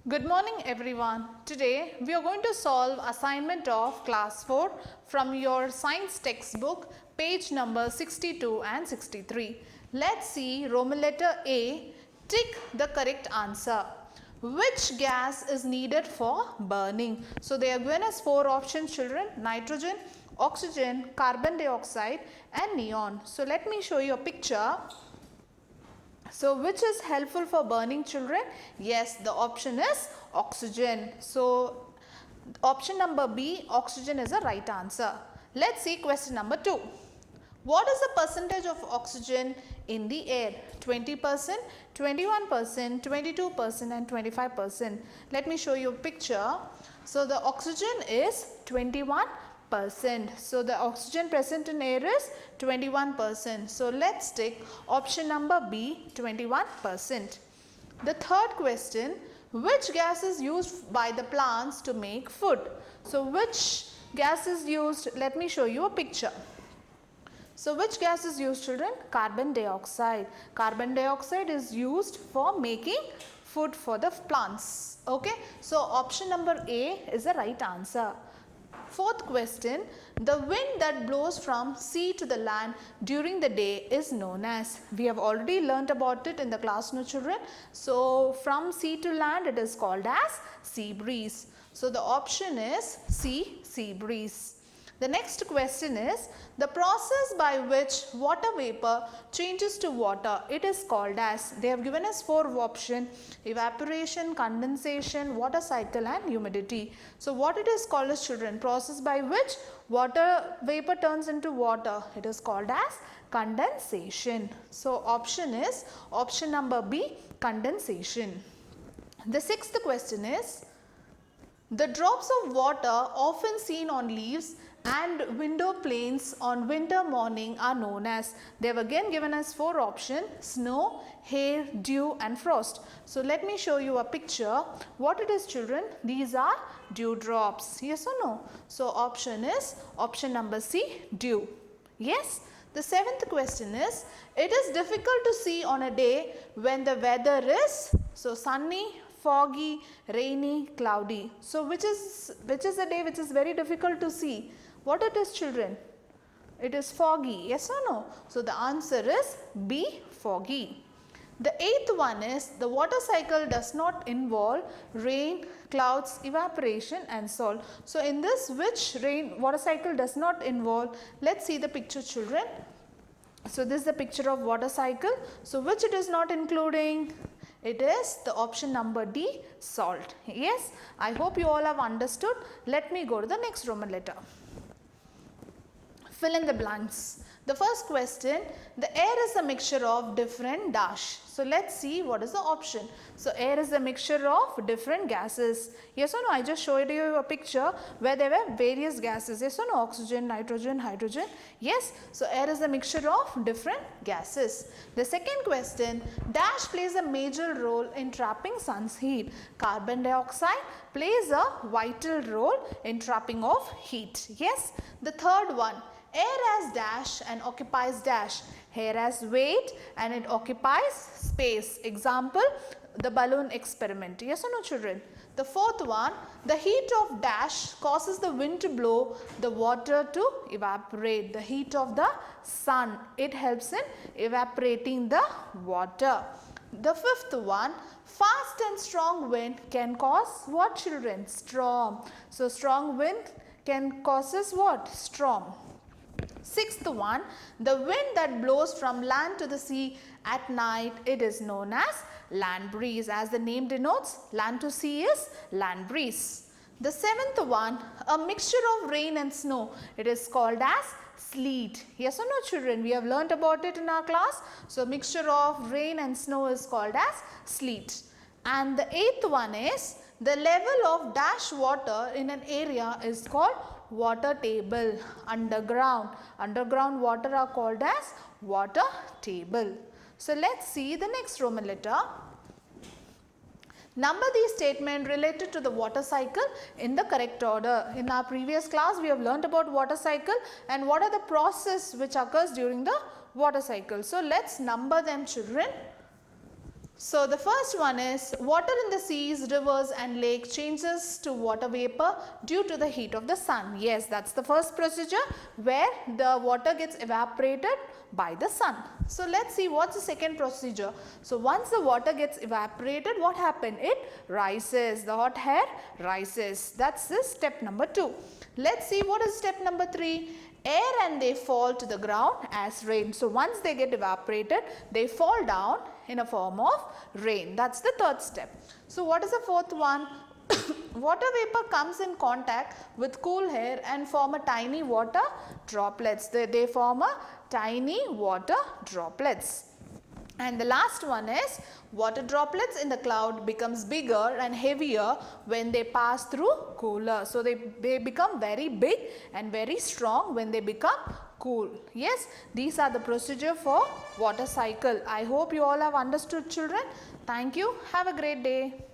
Good morning everyone. Today we are going to solve assignment of class 4 from your science textbook, page number 62 and 63. Let's see Roman letter A. Tick the correct answer. Which gas is needed for burning? So they are given as 4 options, children: nitrogen, oxygen, carbon dioxide and neon. So let me show you a picture. So which is helpful for burning, children? Yes, the option is oxygen. So option number B, oxygen, is the right answer. Let's see question number 2. What is the percentage of oxygen in the air? 20%, 21%, 22% and 25%. Let me show you a picture. So the oxygen is 21%. So the oxygen present in air is 21%. So let's take option number B, 21%. The third question, which gas is used by the plants to make food? So which gas is used? Let me show you a picture. So which gas is used, children? Carbon dioxide. Carbon dioxide is used for making food for the plants. Okay. So option number A is the right answer. Fourth question, the wind that blows from sea to the land during the day is known as. We have already learnt about it in the class, no children. So from sea to land it is called as sea breeze. So the option is C, sea breeze. The next question is the process by which water vapor changes to water. It is called as. They have given us 4 options: evaporation, condensation, water cycle and humidity. So what it is called as, children? Process by which water vapor turns into water. It is called as condensation. So option is option number B, condensation. The sixth question is the drops of water often seen on leaves and window panes on winter morning are known as. They have again given us 4 options: snow, hail, dew and frost. So let me show you a picture. What it is, children? These are dew drops. Yes or no? So option is option number C, dew. Yes. The 7th question is, it is difficult to see on a day when the weather is sunny, foggy, rainy, cloudy. So which is the day which is very difficult to see? What it is, children? It is foggy. Yes or no? So the answer is B, foggy. The 8th one is the water cycle does not involve rain, clouds, evaporation and salt. So in this, which water cycle does not involve? Let's see the picture, children. So this is the picture of water cycle. So which it is not including? It is the option number D, salt. Yes, I hope you all have understood. Let me go to the next Roman letter. Fill in the blanks. The first question, the air is a mixture of different dash. So let's see what is the option. So air is a mixture of different gases. Yes or no? I just showed you a picture where there were various gases. Yes or no? Oxygen, nitrogen, hydrogen. Yes. So air is a mixture of different gases. The second question, dash plays a major role in trapping sun's heat. Carbon dioxide plays a vital role in trapping of heat. Yes. The third one, air has dash and occupies dash. Air has weight and it occupies space. Example, the balloon experiment. Yes or no, children? The fourth one, the heat of dash causes the wind to blow the water to evaporate. The heat of the sun, it helps in evaporating the water. The fifth one, fast and strong wind can cause what, children? Storm. So strong wind can causes what? Storm. Sixth one, the wind that blows from land to the sea at night, it is known as land breeze. As the name denotes, land to sea is land breeze. The seventh one, a mixture of rain and snow, it is called as sleet. Yes or no, children? We have learnt about it in our class. So mixture of rain and snow is called as sleet. And the eighth one is the level of dash water in an area is called water table. Underground water are called as water table. So let's see the next Roman letter. Number these statements related to the water cycle in the correct order. In our previous class, we have learnt about water cycle and what are the process which occurs during the water cycle. So let's number them, children. So the first one is water in the seas, rivers and lake changes to water vapor due to the heat of the sun. Yes, that's the first procedure where the water gets evaporated by the sun. So let's see what's the second procedure. So once the water gets evaporated, what happened? It rises. The hot air rises. That's the step number 2. Let's see what is step number 3. Air and they fall to the ground as rain. So once they get evaporated, they fall down in a form of rain. That's the third step. So what is the fourth one? Water vapor comes in contact with cool air and form a tiny water droplets. They form a tiny water droplets. And the last one is water droplets in the cloud becomes bigger and heavier when they pass through cooler. So they become very big and very strong when they become cool. Yes, these are the procedure for water cycle. I hope you all have understood, children. Thank you. Have a great day.